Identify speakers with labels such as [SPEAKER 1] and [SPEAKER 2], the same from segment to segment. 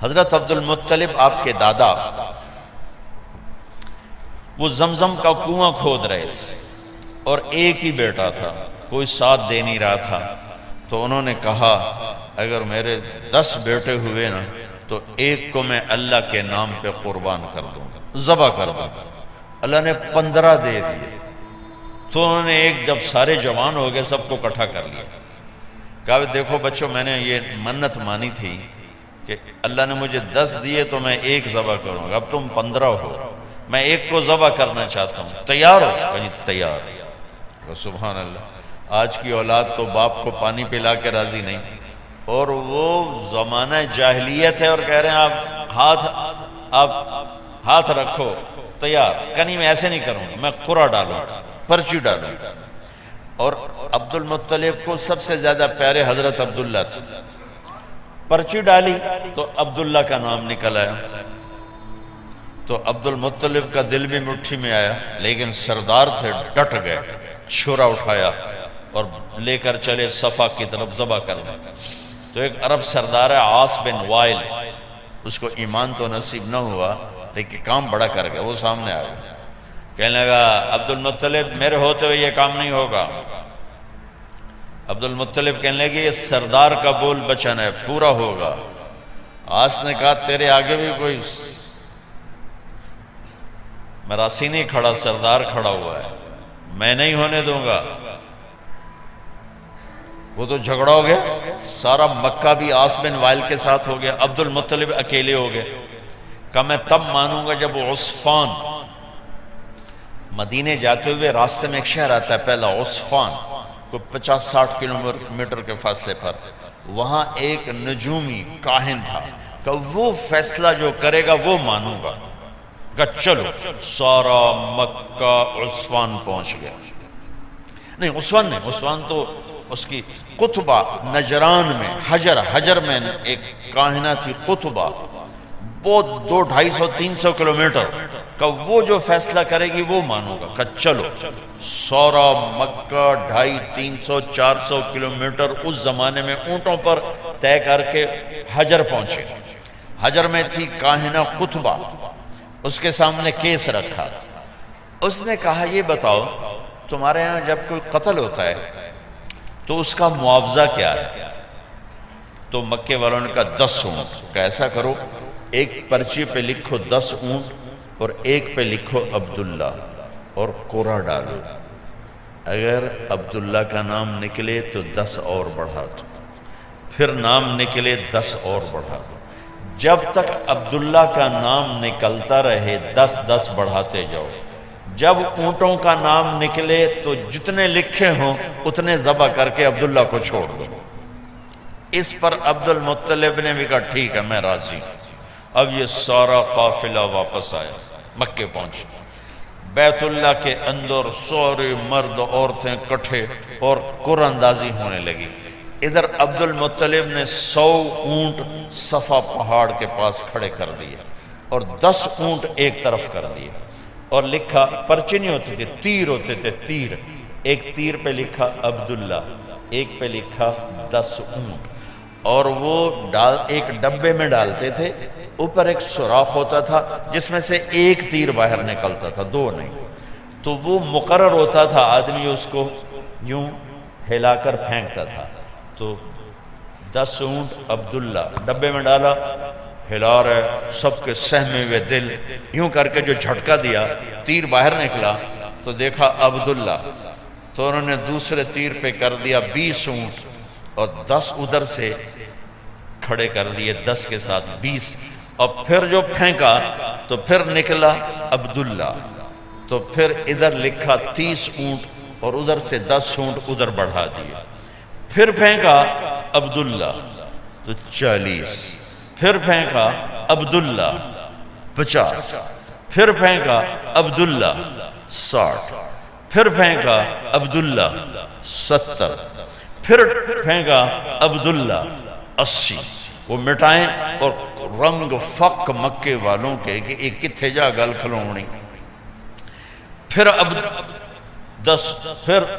[SPEAKER 1] حضرت عبد المطلب آپ کے دادا وہ زمزم کا کنواں کھود رہے تھے اور ایک ہی بیٹا تھا، کوئی ساتھ دے نہیں رہا تھا، تو انہوں نے کہا اگر میرے 10 بیٹے ہوئے نا تو ایک کو میں اللہ کے نام پہ قربان کر دوں گا، ذبح کر دوں گا۔ اللہ نے 15 دے دیے، تو انہوں نے ایک جب سارے جوان ہو گئے سب کو اکٹھا کر لیا، کہا دیکھو بچوں میں نے یہ منت مانی تھی کہ اللہ نے مجھے 10 دیے تو میں ایک ذبح کروں گا، اب تم 15 ہو، میں ایک کو ذبح کرنا چاہتا ہوں، تیار ہو؟ کہا جی تیار۔ سبحان اللہ، آج کی اولاد تو باپ کو پانی پلا کے راضی نہیں، اور وہ زمانہ جاہلیت ہے اور کہہ رہے ہیں آپ ہاتھ رکھو، تیار۔ کنی میں ایسے نہیں کروں گا، میں قرعہ ڈالوں گا، پرچی ڈالوں گا۔ اور عبد المطلب کو سب سے زیادہ پیارے حضرت عبداللہ تھے، پرچی ڈالی تو عبداللہ کا نام نکل آیا، تو عبد المطلب کا دل بھی مٹھی میں آیا، لیکن سردار تھے ڈٹ گئے، چھرا اٹھایا اور لے کر چلے صفا کی طرف ذبح کرنے۔ تو ایک عرب سردار ہے عاص بن وائل، اس کو ایمان تو نصیب نہ ہوا لیکن کام بڑا کر گیا، وہ سامنے آ گیا، کہنے لگا عبد المطلب میرے ہوتے ہوئے یہ کام نہیں ہوگا۔ عبد المطلب کہنے لگے یہ سردار کا بول بچن ہے، پورا ہوگا۔ عاص نے کہا تیرے آگے بھی کوئی مراسی نہیں کھڑا، سردار کھڑا ہوا ہے، میں نہیں ہونے دوں گا۔ وہ تو جھگڑا ہو گیا، سارا مکہ بھی عاص بن وائل کے ساتھ ہو گیا، عبد المطلب اکیلے ہو گئے۔ کہا میں تب مانوں گا جب عصفان، مدینے جاتے ہوئے راستے میں ایک شہر آتا ہے پہلا عصفان، کوئی 50-60 کلومیٹر کے فاصلے پر، وہاں ایک نجومی کاہن تھا کہ وہ فیصلہ جو کرے گا وہ مانوں گا۔ کہ چلو سارا مکہ عصفان پہنچ گیا، نہیں عصفان نہیں، عصفان تو اس کی قطبہ نجران میں، حجر میں ایک کاہنہ تھی قطبہ، بہت 200-250-300 کلومیٹر کا، وہ جو فیصلہ کرے گی وہ مانوں گا۔ کہ چلو سارا مکہ 250-300-400 کلومیٹر اس زمانے میں اونٹوں پر طے کر کے حجر پہنچے۔ حجر میں تھی کاہنہ قطبہ، اس کے سامنے کیس رکھا، اس نے کہا یہ بتاؤ تمہارے ہاں جب کوئی قتل ہوتا ہے تو اس کا معاوضہ کیا ہے؟ تو مکے والوں نے کہا 10 اونٹ۔ کہ ایسا کرو ایک پرچی پہ لکھو 10 اونٹ اور ایک پہ لکھو عبداللہ اور قرعہ ڈالو، اگر عبداللہ کا نام نکلے تو 10 اور بڑھا دو، پھر نام نکلے 10 اور بڑھا دو، جب تک عبداللہ کا نام نکلتا رہے 10 بڑھاتے جاؤ، جب اونٹوں کا نام نکلے تو جتنے لکھے ہوں اتنے ذبح کر کے عبداللہ کو چھوڑ دو۔ اس پر عبد المطلب نے بھی کہا ٹھیک ہے میں راضی۔ اب یہ سارا قافلہ واپس آیا، مکے پہنچ، بیت اللہ کے اندر سارے مرد عورتیں کٹھے اور قرعہ اندازی ہونے لگی۔ ادھر عبد المطلب نے 100 اونٹ صفا پہاڑ کے پاس کھڑے کر دیے اور 10 اونٹ ایک طرف کر دیے، اور لکھا، پرچے نہیں ہوتے تھے، تیر ہوتے تھے، تیر، ایک تیر پہ لکھا عبداللہ، ایک پہ لکھا 10 اونٹ، اور وہ ایک ڈبے میں ڈالتے تھے، اوپر ایک سوراخ ہوتا تھا جس میں سے ایک تیر باہر نکلتا تھا، 2 نہیں، تو وہ مقرر ہوتا تھا، آدمی اس کو یوں ہلا کر پھینکتا تھا، تو 10 اونٹ عبداللہ ڈبے میں ڈالا، ہلا رہے، سب کے سہمے ہوئے دل، یوں کر کے جو جھٹکا دیا تیر باہر نکلا تو دیکھا عبداللہ، تو انہوں نے دوسرے تیر پہ کر دیا 20 اونٹ اور 10 ادھر سے کھڑے کر دیے 10 کے ساتھ 20، اور پھر جو پھینکا تو پھر نکلا عبداللہ، تو پھر ادھر لکھا 30 اونٹ اور ادھر سے 10 اونٹ ادھر بڑھا دیے، پھر پھینکا عبداللہ تو 40، پھر پھینکا عبداللہ 50، پھر پھینکا عبداللہ 60، پھر پھینکا عبداللہ 70، پھر پھینکا عبداللہ 80۔ وہ مٹائیں اور رنگ فق مکے والوں کے کہ ایک کتھے جا گل کھلونی، پھر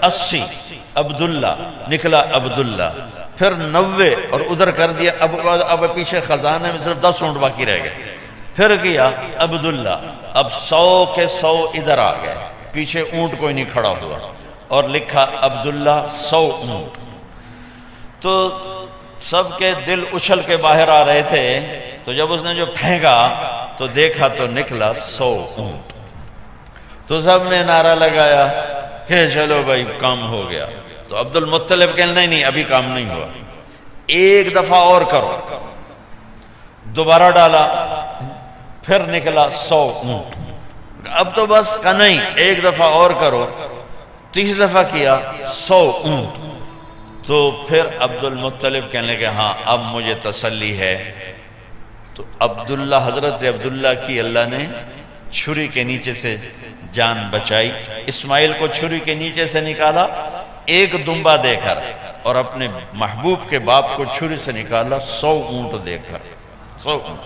[SPEAKER 1] 80 عبداللہ نکلا، عبداللہ پھر 90 اور ادھر کر دیا، اب پیچھے خزانے میں صرف 10 اونٹ باقی رہ گئے، پھر کیا عبداللہ، اب 100 کے 100 ادھر آ گئے، پیچھے اونٹ کوئی نہیں کھڑا ہوا، اور لکھا عبداللہ 100 اونٹ۔ تو سب کے دل اچھل کے باہر آ رہے تھے، تو جب اس نے جو پھینکا تو دیکھا تو نکلا 100 اونٹ۔ تو سب نے نعرہ لگایا کہ چلو بھائی کام ہو گیا۔ تو عبد المطلب کہنے نہیں ابھی کام نہیں ہوا، ایک دفعہ اور کرو۔ دوبارہ ڈالا، پھر نکلا 100 اونٹ۔ اب تو بس کا نہیں، ایک دفعہ اور کرو۔ تیسری دفعہ کیا 100 اونٹ۔ تو پھر عبد المطلب کہنے لگے ہاں اب مجھے تسلی ہے۔ تو عبداللہ، حضرت عبداللہ کی اللہ نے چھری کے نیچے سے جان بچائی، اسماعیل کو چھری کے نیچے سے نکالا ایک دمبا دے کر، اور اپنے محبوب کے باپ کو چھری سے نکالا 100 اونٹ دے کر، 100 اونٹ۔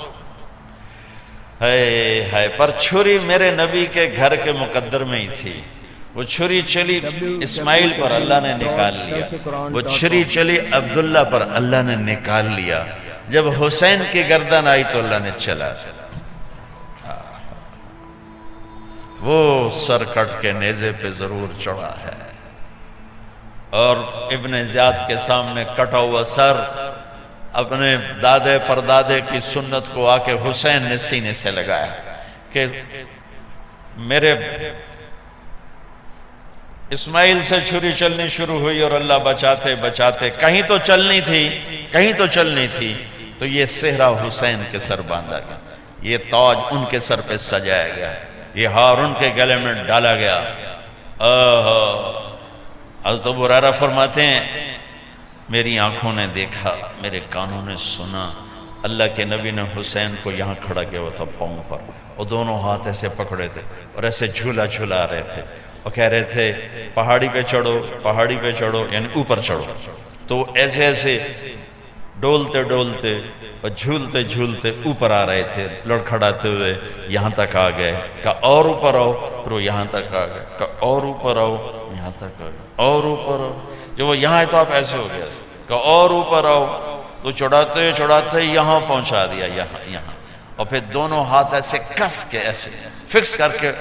[SPEAKER 1] ہے پر چھری میرے نبی کے گھر کے مقدر میں ہی تھی، وہ چھری چلی اسماعیل پر اللہ نے نکال لیا، وہ چھری چلی عبداللہ پر اللہ نے نکال لیا، جب حسین کی گردن آئی تو اللہ نے چلا دیا۔ وہ سر کٹ کے نیزے پہ ضرور چڑھا ہے، اور ابن زیاد کے سامنے کٹا ہوا سر اپنے دادے پردادے کی سنت کو آ کے حسین نے سینے سے لگایا کہ میرے اسماعیل سے چھری چلنی شروع ہوئی اور اللہ بچاتے بچاتے کہیں تو چلنی تھی، تو یہ صحرا حسین کے سر باندھا گیا، یہ تاج ان کے سر پہ سجایا گیا، یہ ہار ان کے گلے میں ڈالا گیا۔ حضرت ابو ہریرہ فرماتے ہیں میری آنکھوں نے دیکھا، میرے کانوں نے سنا، اللہ کے نبی نے حسین کو یہاں کھڑا کیا ہوا تھا پاؤں پر، اور دونوں ہاتھ ایسے پکڑے تھے اور ایسے جھولا جھولا رہے تھے، اور کہہ رہے تھے پہاڑی پہ چڑھو، یعنی اوپر چڑھو۔ تو ایسے ایسے ڈولتے ڈولتے اور جھولتے جھولتے اوپر آ رہے تھے، لڑکھڑاتے ہوئے یہاں تک آ گئے، کہا اور اوپر آؤ، پھر وہ یہاں تک آ گئے، کہا اور اوپر آؤ، یہاں تک آ گئے، اور اوپر آؤ، جب وہ یہاں ہے تو آپ ایسے ہو گیا، کہا اور اوپر آؤ، تو چڑھاتے چڑھاتے یہاں پہنچا دیا، یہاں، اور پھر دونوں ہاتھ ایسے کس کے ایسے فکس کر کے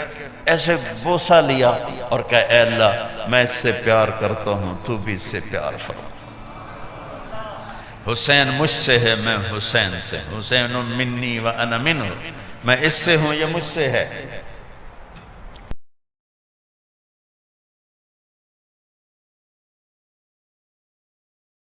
[SPEAKER 1] ایسے بوسہ لیا اور کہا اے اللہ میں اس سے پیار کرتا ہوں، تو بھی اس سے پیار فرما۔ حسین مجھ سے ہے، میں حسین سے، حسین منی و انا منہ، میں اس سے ہوں یہ مجھ سے ہے۔